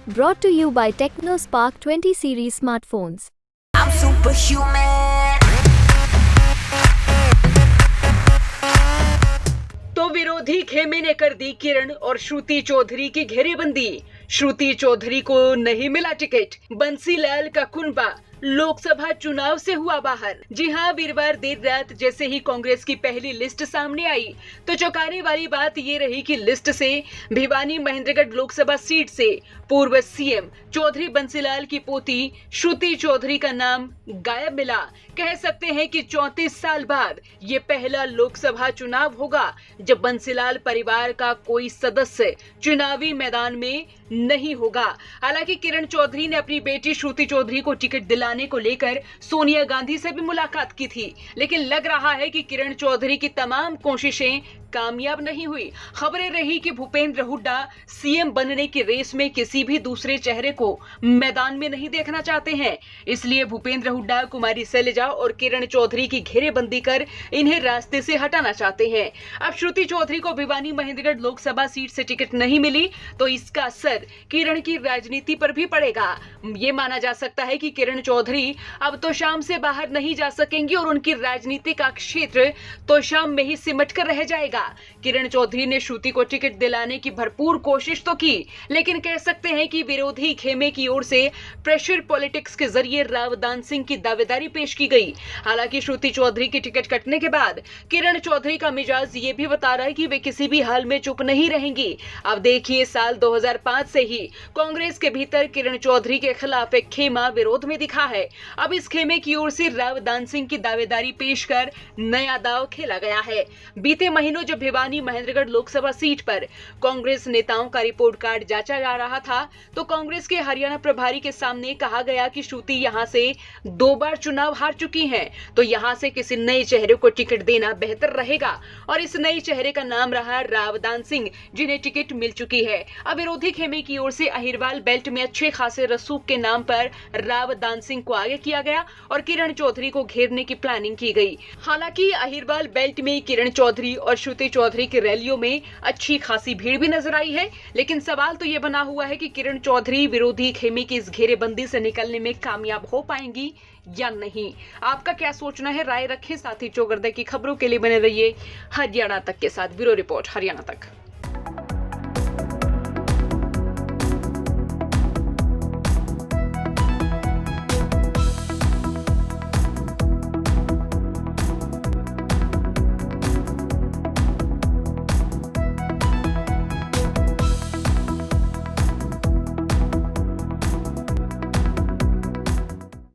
Brought to you by TechnoSpark 20 series smartphones. I'm superhuman. तो विरोधी खेमे ने कर दी किरण और श्रुति चौधरी की घेरेबंदी। श्रुति चौधरी को नहीं मिला टिकट, बंसीलाल का कुनबा लोकसभा चुनाव से हुआ बाहर। जी हां, वीरवार देर रात जैसे ही कांग्रेस की पहली लिस्ट सामने आई तो चौंकाने वाली बात ये रही कि लिस्ट से भिवानी महेंद्रगढ़ लोकसभा सीट से पूर्व सीएम चौधरी बंसीलाल की पोती श्रुति चौधरी का नाम गायब मिला। कह सकते हैं कि 34 साल बाद ये पहला लोकसभा चुनाव होगा जब बंसीलाल परिवार का कोई सदस्य चुनावी मैदान में नहीं होगा। हालांकि किरण चौधरी ने अपनी बेटी श्रुति चौधरी को टिकट दिलाने को लेकर सोनिया गांधी से भी मुलाकात की थी, लेकिन लग रहा है कि किरण चौधरी की तमाम कोशिशें कामयाब नहीं हुई। खबरें रही कि भूपेंद्र हुड्डा सीएम बनने की रेस में किसी भी दूसरे चेहरे को मैदान में नहीं देखना चाहते हैं, इसलिए भूपेंद्र हुड्डा कुमारी शैलजा और किरण चौधरी की घेरेबंदी कर इन्हें रास्ते से हटाना चाहते हैं। अब श्रुति चौधरी को भिवानी महेंद्रगढ़ लोकसभा सीट से टिकट नहीं मिली तो इसका असर किरण की राजनीति पर भी पड़ेगा। ये माना जा सकता है कि किरण चौधरी अब तो शाम से बाहर नहीं जा सकेंगी और उनकी राजनीति का क्षेत्र तो शाम में ही सिमट कर रह जाएगा। किरण चौधरी ने श्रुति को टिकट दिलाने की भरपूर कोशिश तो की, लेकिन कह सकते हैं कि विरोधी खेमे की ओर से प्रेशर पॉलिटिक्स के जरिए राव दान सिंह की दावेदारी पेश की गई। हालांकि श्रुति चौधरी की टिकट कटने के बाद किरण चौधरी का मिजाज ये भी बता रहा है कि वे किसी भी हाल में चुप नहीं रहेंगी। अब देखिए, साल 2005 से ही कांग्रेस के भीतर किरण चौधरी के खिलाफ एक खेमा विरोध में दिखा है। अब इस खेमे की ओर से राव दान सिंह की दावेदारी पेश कर नया दाव खेला गया है। बीते महीनों जब भिवानी महेंद्रगढ़ लोकसभा सीट पर कांग्रेस नेताओं का रिपोर्ट कार्ड जांचा जा रहा था तो कांग्रेस के हरियाणा प्रभारी के सामने कहा गया कि श्रुति यहां से 2 बार चुनाव हार चुकी हैं, तो यहां से किसी नए चेहरे को टिकट देना बेहतर रहेगा। और इस नए चेहरे का नाम रहा राव दान सिंह, जिन्हें टिकट मिल चुकी है। अब विरोधी खेमे की ओर से अहिरवाल बेल्ट में अच्छे खासे रसूख के नाम पर राव दान सिंह को आगे किया गया और किरण चौधरी को घेरने की प्लानिंग की गई। हालांकि अहिरवाल बेल्ट में किरण चौधरी और श्रुति चौधरी की रैलियों में अच्छी खासी भीड़ भी नजर आई है, लेकिन सवाल तो ये बना हुआ है कि किरण चौधरी विरोधी खेमे की इस घेरेबंदी से निकलने में कामयाब हो पाएंगी या नहीं। आपका क्या सोचना है, राय रखें। साथ ही चौगरदे की खबरों के लिए बने रहिए हरियाणा तक के साथ। ब्यूरो रिपोर्ट, हरियाणा तक।